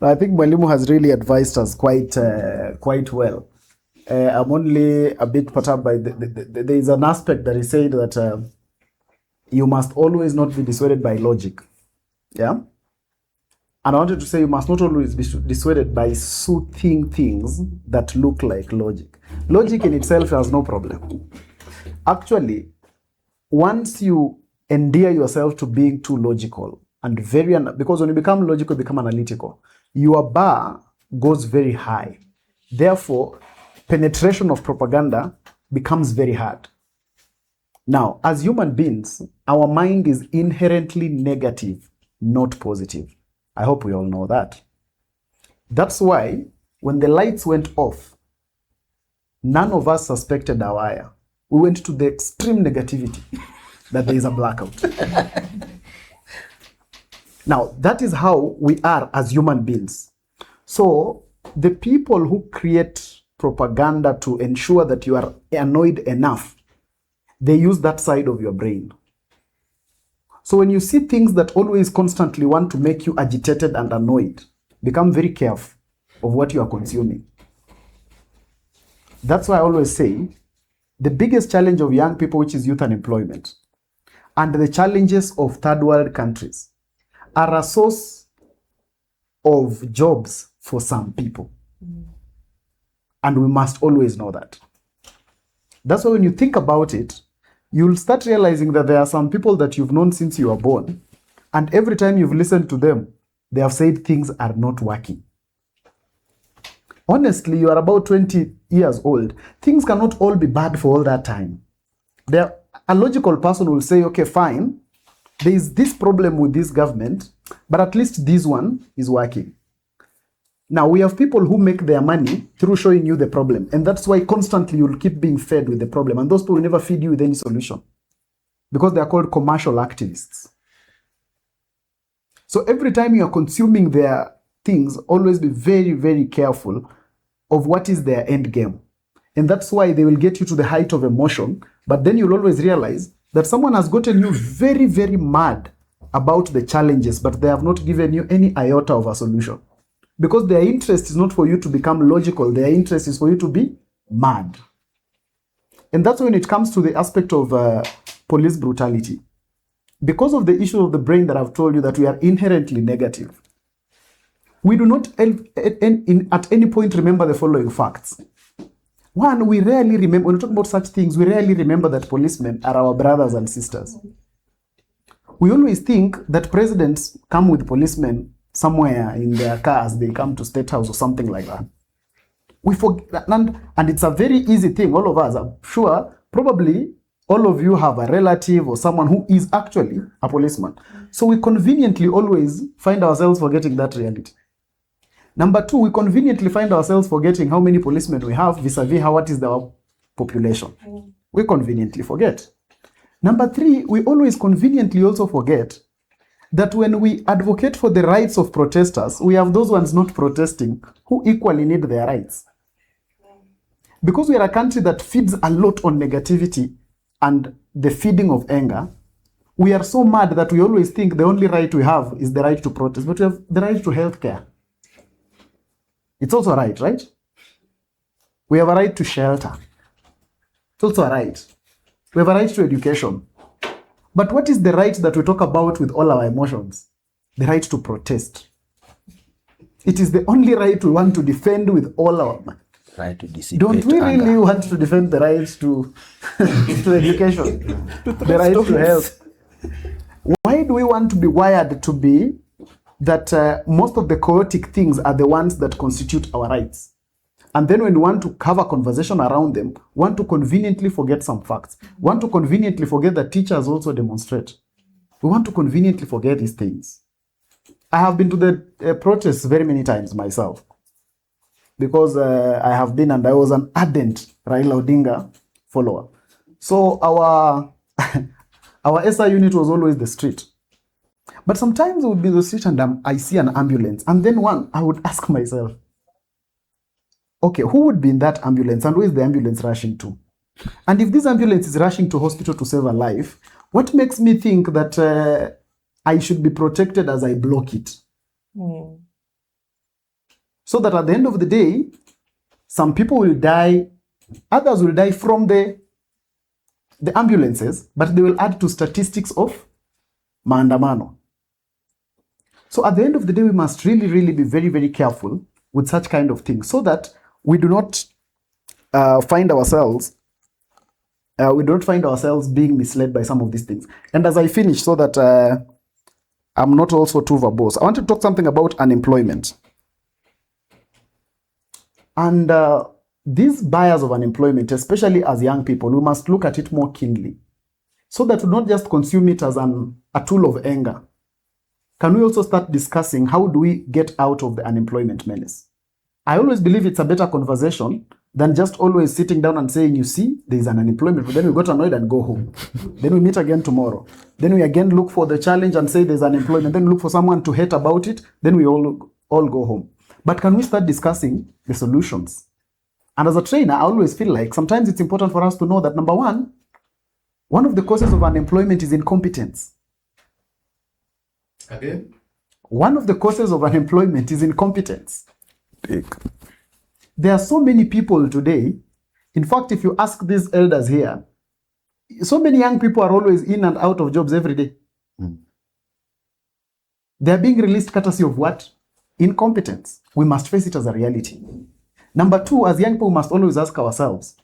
I think Mwalimu has really advised us quite well. I'm only a bit perturbed by there is an aspect that he said that you must always not be dissuaded by logic. Yeah? And I wanted to say you must not always be dissuaded by soothing things that look like logic. Logic in itself has no problem. Actually, once you endear yourself to being too logical and because when you become logical, you become analytical, your bar goes very high. Therefore, penetration of propaganda becomes very hard. Now, as human beings, our mind is inherently negative, not positive. I hope we all know that. That's why when the lights went off, none of us suspected our ire. We went to the extreme negativity that there is a blackout. Now, that is how we are as human beings. So, the people who create propaganda to ensure that you are annoyed enough, they use that side of your brain. So when you see things that always constantly want to make you agitated and annoyed, become very careful of what you are consuming. That's why I always say, the biggest challenge of young people, which is youth unemployment, and the challenges of third world countries, are a source of jobs for some people. And we must always know that. That's why when you think about it, you'll start realizing that there are some people that you've known since you were born, and every time you've listened to them, they have said things are not working. Honestly, you are about 20 years old. Things cannot all be bad for all that time. A logical person will say, okay, fine, there is this problem with this government, but at least this one is working. Now, we have people who make their money through showing you the problem. And that's why constantly you'll keep being fed with the problem. And those people will never feed you with any solution. Because they are called commercial activists. So every time you are consuming their things, always be very, very careful of what is their end game. And that's why they will get you to the height of emotion. But then you'll always realize that someone has gotten you very, very mad about the challenges, but they have not given you any iota of a solution. Because their interest is not for you to become logical. Their interest is for you to be mad. And that's when it comes to the aspect of police brutality. Because of the issue of the brain that I've told you that we are inherently negative, we do not at any point remember the following facts. One, we rarely remember, when we talk about such things, we rarely remember that policemen are our brothers and sisters. We always think that presidents come with policemen somewhere in their cars, they come to State House or something like that. We forget, and it's a very easy thing. All of us, I'm sure, probably all of you have a relative or someone who is actually a policeman. So we conveniently always find ourselves forgetting that reality. Number two, we conveniently find ourselves forgetting how many policemen we have vis-a-vis what is our population. We conveniently forget. Number three, we always conveniently also forget that when we advocate for the rights of protesters, we have those ones not protesting who equally need their rights. Because we are a country that feeds a lot on negativity and the feeding of anger, we are so mad that we always think the only right we have is the right to protest, but we have the right to health care. It's also a right? We have a right to shelter. It's also a right. We have a right to education. But what is the right that we talk about with all our emotions? The right to protest. It is the only right we want to defend with all our mind. Right to dissipate Don't we really anger. want to defend the right to education, the right to health? Why do we want to be wired to be that most of the chaotic things are the ones that constitute our rights? And then when we want to have a conversation around them, want to conveniently forget some facts, want to conveniently forget that teachers also demonstrate. We want to conveniently forget these things. I have been to the protests very many times myself because I have been, and I was an ardent Raila Odinga follower. So our SI unit was always the street. But sometimes it would be the street and I see an ambulance. And then I would ask myself, okay, who would be in that ambulance and where is the ambulance rushing to? And if this ambulance is rushing to hospital to save a life, what makes me think that I should be protected as I block it? So that at the end of the day, some people will die, others will die from the ambulances, but they will add to statistics of maandamano. So at the end of the day, we must really, really be very, very careful with such kind of things so that we do not find ourselves being misled by some of these things. And as I finish, so that I'm not also too verbose, I want to talk something about unemployment. And these buyers of unemployment, especially as young people, we must look at it more keenly so that we don't just consume it as a tool of anger. Can we also start discussing how do we get out of the unemployment menace? I always believe it's a better conversation than just always sitting down and saying, you see, there's an unemployment, but then we got annoyed and go home. Then we meet again tomorrow. Then we again look for the challenge and say there's unemployment. Then look for someone to hate about it. Then we all go home. But can we start discussing the solutions? And as a trainer, I always feel like sometimes it's important for us to know that, number one of the causes of unemployment is incompetence. Again? One of the causes of unemployment is incompetence. There are so many people today. In fact, if you ask these elders here, so many young people are always in and out of jobs every day. They are being released courtesy of what? Incompetence. We must face it as a reality. Number two, as young people, we must always ask ourselves,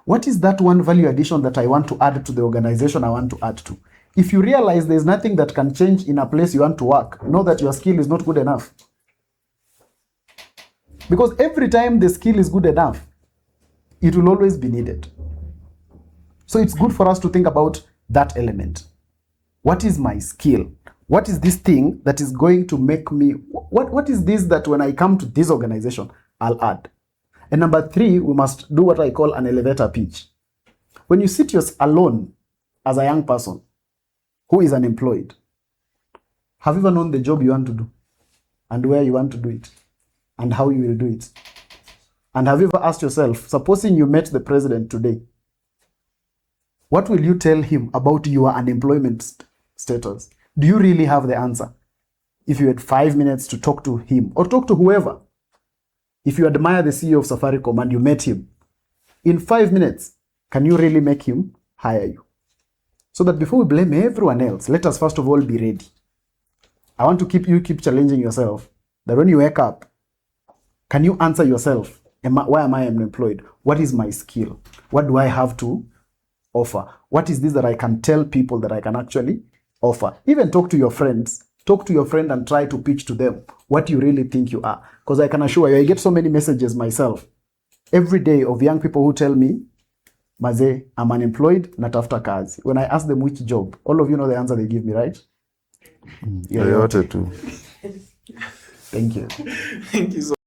what is that one value addition that I want to add to the organization I want to add to? If you realize there's nothing that can change in a place you want to work, know that your skill is not good enough. Because every time the skill is good enough, it will always be needed. So it's good for us to think about that element. What is my skill? What is this thing that is going to make me, what is this that when I come to this organization, I'll add? And number three, we must do what I call an elevator pitch. When you sit alone as a young person who is unemployed, have you ever known the job you want to do and where you want to do it and how you will do it? And have you ever asked yourself, supposing you met the president today, what will you tell him about your unemployment status? Do you really have the answer? If you had 5 minutes to talk to him or talk to whoever, if you admire the CEO of Safaricom and you met him, in 5 minutes, can you really make him hire you? So that before we blame everyone else, let us first of all be ready. I want to keep challenging yourself that when you wake up, can you answer yourself, why am I unemployed? What is my skill? What do I have to offer? What is this that I can tell people that I can actually offer? Even talk to your friends. Talk to your friend and try to pitch to them what you really think you are. Because I can assure you, I get so many messages myself every day of young people who tell me, Maze, I'm unemployed, natafuta kazi. When I ask them which job, all of you know the answer they give me, right? Yoyote tu. Thank you. Thank you so